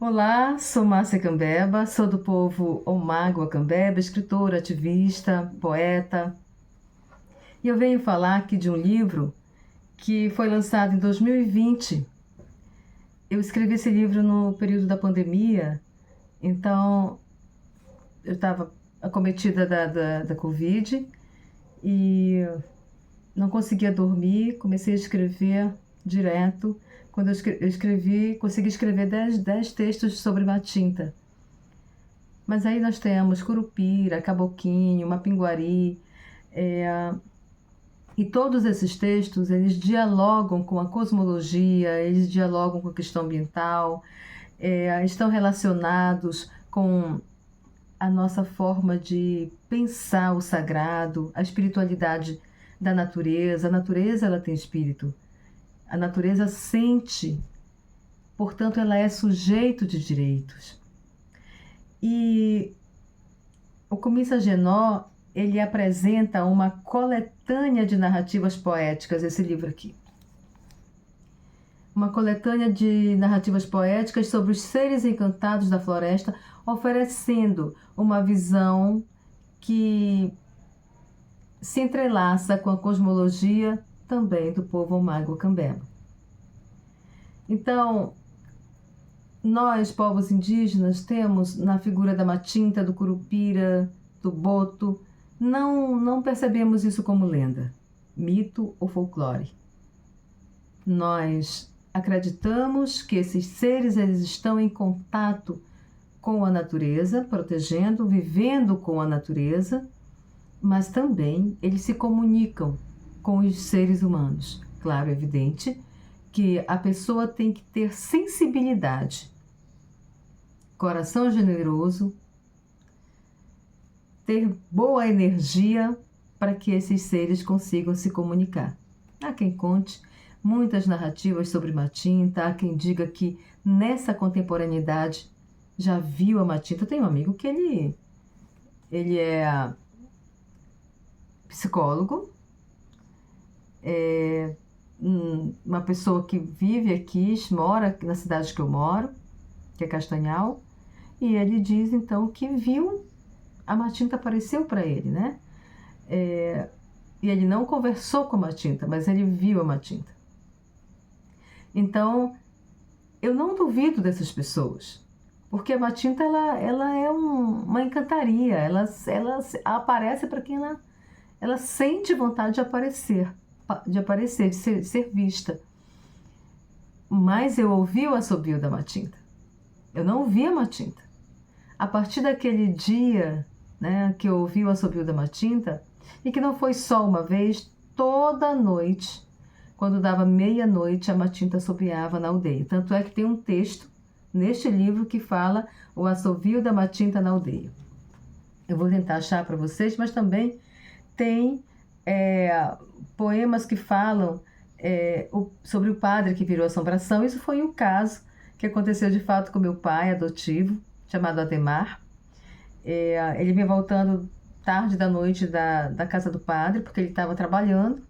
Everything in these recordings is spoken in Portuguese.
Olá, sou Márcia Cambeba, sou do povo Omágua Cambeba, escritora, ativista, poeta. E eu venho falar aqui de um livro que foi lançado em 2020. Eu escrevi esse livro no período da pandemia, então eu estava acometida da Covid e não conseguia dormir, comecei a escrever direto. Quando eu escrevi, consegui escrever 10 textos sobre Matinta. Mas aí nós temos Curupira, Caboquinho, Mapinguari, e todos esses textos, eles dialogam com a cosmologia, eles dialogam com a questão ambiental, estão relacionados com a nossa forma de pensar o sagrado, a espiritualidade da natureza. A natureza, ela tem espírito. A natureza sente, portanto, ela é sujeito de direitos. E o Komissa Genó, ele apresenta uma coletânea de narrativas poéticas, esse livro aqui. Uma coletânea de narrativas poéticas sobre os seres encantados da floresta, oferecendo uma visão que se entrelaça com a cosmologia também do povo Omágua Cambeba. Então, nós, povos indígenas, temos na figura da Matinta, do Curupira, do Boto, não percebemos isso como lenda, mito ou folclore. Nós acreditamos que esses seres eles estão em contato com a natureza, protegendo, vivendo com a natureza, mas também eles se comunicam com os seres humanos. Claro, é evidente que a pessoa tem que ter sensibilidade, coração generoso, ter boa energia para que esses seres consigam se comunicar. Há quem conte muitas narrativas sobre Matinta, há quem diga que nessa contemporaneidade já viu a Matinta. Eu tenho um amigo que ele é psicólogo, é uma pessoa que vive aqui, mora na cidade que eu moro, que é Castanhal, e ele diz então que viu a Matinta, apareceu para ele, né? E ele não conversou com a Matinta, mas ele viu a Matinta. Então, eu não duvido dessas pessoas, porque a Matinta ela é uma encantaria, ela aparece para quem ela sente vontade de aparecer, de ser vista. Mas eu ouvi o assobio da Matinta, eu não vi a Matinta. A partir daquele dia, né, que eu ouvi o assobio da Matinta, e que não foi só uma vez, toda noite, quando dava meia-noite, a Matinta assobiava na aldeia. Tanto é que tem um texto neste livro que fala o assovio da Matinta na aldeia. Eu vou tentar achar para vocês, mas também tem poemas que falam sobre o padre que virou assombração. Isso foi um caso que aconteceu de fato com meu pai adotivo, chamado Ademar. Ele vinha voltando tarde da noite da casa do padre, porque ele estava trabalhando,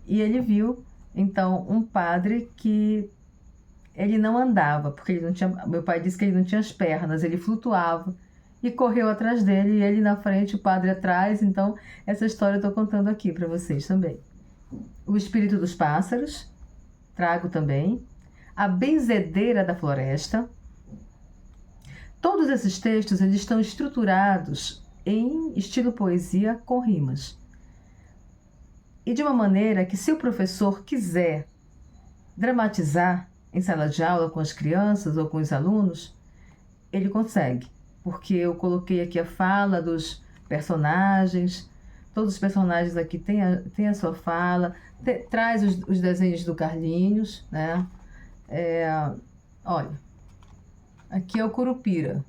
e ele viu, então, um padre que ele não andava, porque ele não tinha, meu pai disse que ele não tinha as pernas, ele flutuava, e correu atrás dele, e ele na frente, o padre atrás. Então, essa história eu estou contando aqui para vocês também. O espírito dos pássaros, trago também. A benzedeira da floresta. Todos esses textos eles estão estruturados em estilo poesia com rimas. E de uma maneira que, se o professor quiser dramatizar em sala de aula com as crianças ou com os alunos, ele consegue, porque eu coloquei aqui a fala dos personagens, todos os personagens aqui têm a sua fala, traz os desenhos do Carlinhos, né? Olha, aqui é o Curupira.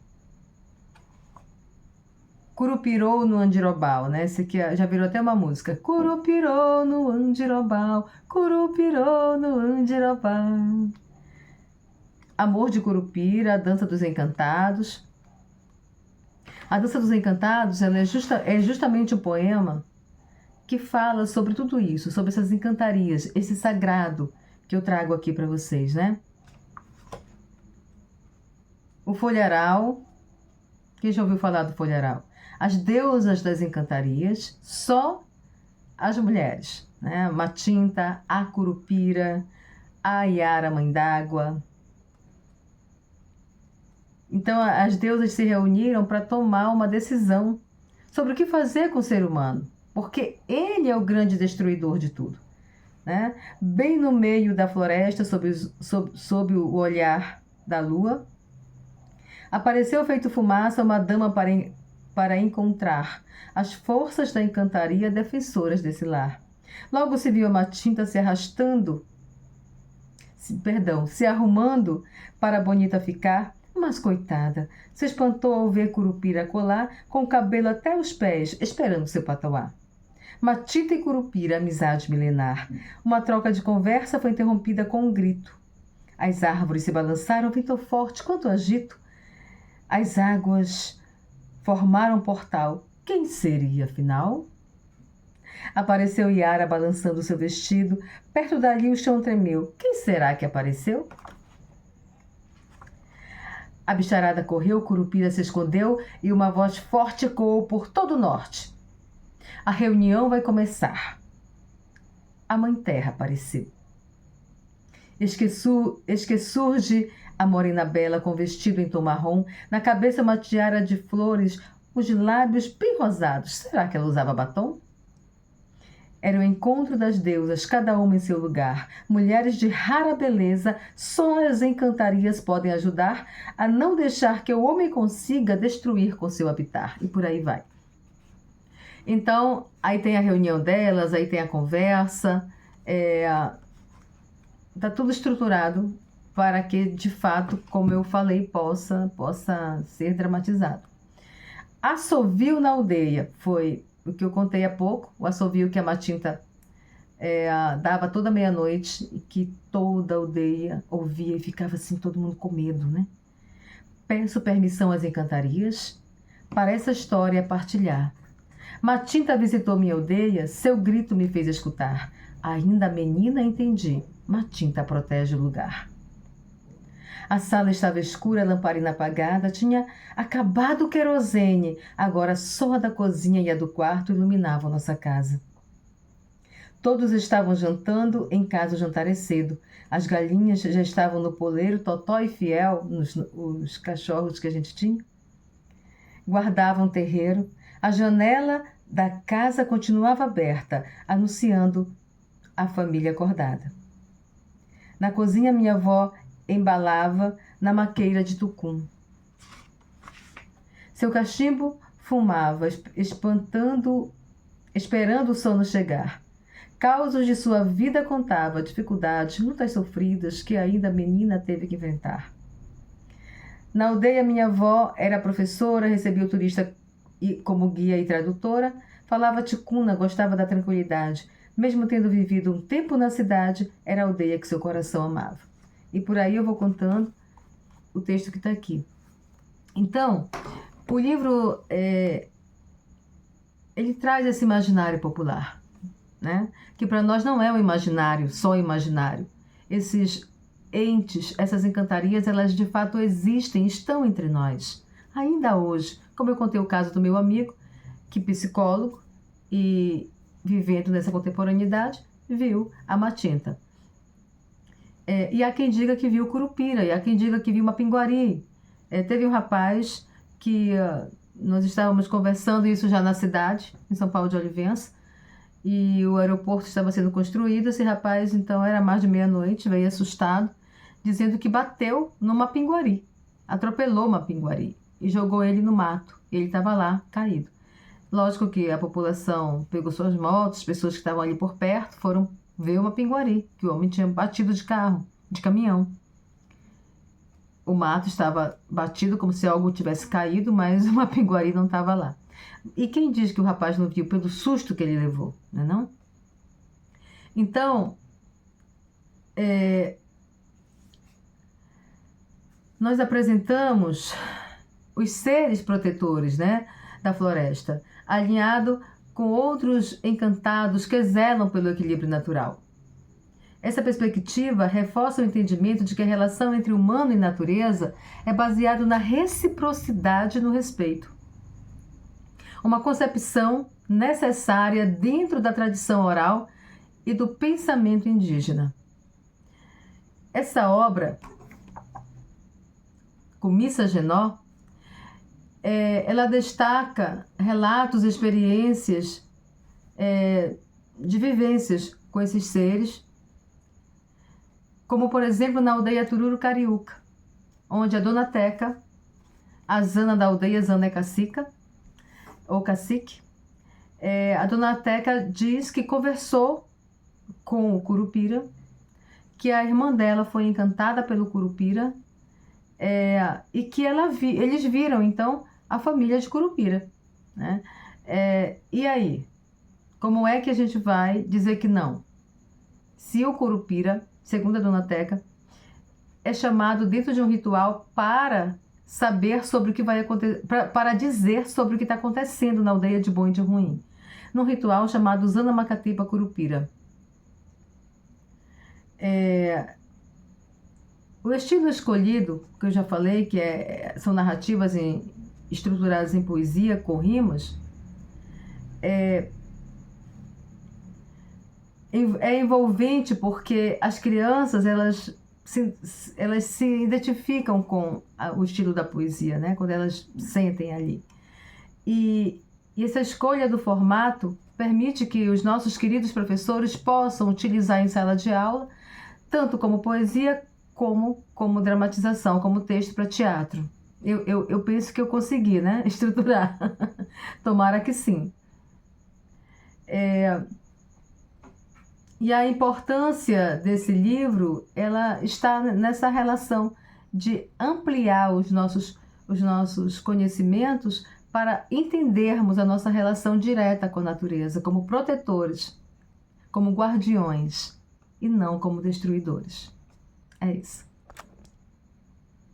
Curupirou no Andirobal, né? Esse aqui já virou até uma música. Curupirou no Andirobal, Curupirou no Andirobal. Amor de Curupira, a Dança dos Encantados. A Dança dos Encantados ela é justamente um poema que fala sobre tudo isso, sobre essas encantarias, esse sagrado que eu trago aqui para vocês, né? O folharal, quem já ouviu falar do folharal? As deusas das encantarias, só as mulheres, né? A Matinta, a Curupira, a Iara Mãe d'Água. Então as deusas se reuniram para tomar uma decisão sobre o que fazer com o ser humano, porque ele é o grande destruidor de tudo, né? Bem no meio da floresta, sob o olhar da lua, apareceu feito fumaça uma dama para encontrar as forças da encantaria defensoras desse lar. Logo se viu a Matinta se arrumando para a bonita ficar, mas coitada, se espantou ao ver Curupira colar com o cabelo até os pés, esperando seu patoá. Matinta e Curupira, amizade milenar. Uma troca de conversa foi interrompida com um grito. As árvores se balançaram, ventou forte, quanto agito. As águas formaram um portal. Quem seria, afinal? Apareceu Iara balançando seu vestido. Perto dali o chão tremeu. Quem será que apareceu? A bicharada correu, Curupira se escondeu e uma voz forte ecoou por todo o norte. A reunião vai começar. A Mãe Terra apareceu. Eis que surge a morena bela com vestido em tom marrom, na cabeça uma tiara de flores, os lábios bem rosados. Será que ela usava batom? Era o encontro das deusas, cada uma em seu lugar. Mulheres de rara beleza, só as encantarias podem ajudar a não deixar que o homem consiga destruir com seu habitar. E por aí vai. Então, aí tem a reunião delas, aí tem a conversa. Está tudo estruturado para que, de fato, como eu falei, possa ser dramatizado. Assovio na aldeia foi o que eu contei há pouco, o assovio que a Matinta dava toda meia-noite e que toda a aldeia ouvia e ficava assim, todo mundo com medo, né? Peço permissão às encantarias para essa história partilhar. Matinta visitou minha aldeia, seu grito me fez escutar. Ainda menina entendi, Matinta protege o lugar. A sala estava escura, a lamparina apagada, tinha acabado o querosene, agora só a da cozinha e a do quarto iluminavam nossa casa. Todos estavam jantando, em casa o jantar é cedo. As galinhas já estavam no poleiro, Totó e Fiel, os cachorros que a gente tinha, guardavam o terreiro. A janela da casa continuava aberta, anunciando a família acordada. Na cozinha, minha avó embalava na maqueira de tucum. Seu cachimbo fumava, esperando o sono chegar. Causos de sua vida contava, dificuldades, lutas sofridas que ainda a menina teve que enfrentar. Na aldeia, minha avó era professora, recebia o turista como guia e tradutora, falava ticuna, gostava da tranquilidade. Mesmo tendo vivido um tempo na cidade, era a aldeia que seu coração amava. E por aí eu vou contando o texto que está aqui. Então, o livro, ele traz esse imaginário popular, né? Que para nós não é um imaginário, só imaginário. Esses entes, essas encantarias, elas de fato existem, estão entre nós. Ainda hoje, como eu contei o caso do meu amigo, que psicólogo e vivendo nessa contemporaneidade, viu a Matinta. E há quem diga que viu Curupira, e há quem diga que viu uma pinguari. Teve um rapaz que nós estávamos conversando, isso já na cidade, em São Paulo de Olivença, e o aeroporto estava sendo construído. Esse rapaz, então, era mais de meia-noite, veio assustado, dizendo que bateu numa pinguari, atropelou uma pinguari e jogou ele no mato. Ele estava lá, caído. Lógico que a população pegou suas motos, pessoas que estavam ali por perto foram ver uma pinguari, que o homem tinha batido de carro, de caminhão. O mato estava batido como se algo tivesse caído, mas uma pinguari não estava lá. E quem diz que o rapaz não viu pelo susto que ele levou, não é não? Então, nós apresentamos os seres protetores, né, da floresta, alinhado com outros encantados que zelam pelo equilíbrio natural. Essa perspectiva reforça o entendimento de que a relação entre humano e natureza é baseada na reciprocidade e no respeito. Uma concepção necessária dentro da tradição oral e do pensamento indígena. Essa obra, Kumissa Genó, ela destaca relatos, experiências de vivências com esses seres, como, por exemplo, na aldeia Tururu Cariúca, onde a Dona Teca, a Zana da aldeia, Zana é cacica, ou cacique, a Dona Teca diz que conversou com o Curupira, que a irmã dela foi encantada pelo Curupira, e que eles viram, então, a família de Curupira, né? E aí? Como é que a gente vai dizer que não? Se o Curupira, segundo a Dona Teca, é chamado dentro de um ritual para saber sobre o que vai acontecer, para dizer sobre o que está acontecendo na aldeia de bom e de ruim, num ritual chamado Zana Makatipa Curupira. O estilo escolhido, que eu já falei, que são narrativas estruturadas em poesia, com rimas, é envolvente porque as crianças elas se identificam com o estilo da poesia, né? Quando elas sentem ali. E essa escolha do formato permite que os nossos queridos professores possam utilizar em sala de aula, tanto como poesia, como dramatização, como texto para teatro. Eu penso que eu consegui, né? Estruturar. Tomara que sim. E a importância desse livro, ela está nessa relação de ampliar os nossos conhecimentos para entendermos a nossa relação direta com a natureza, como protetores, como guardiões, e não como destruidores. É isso.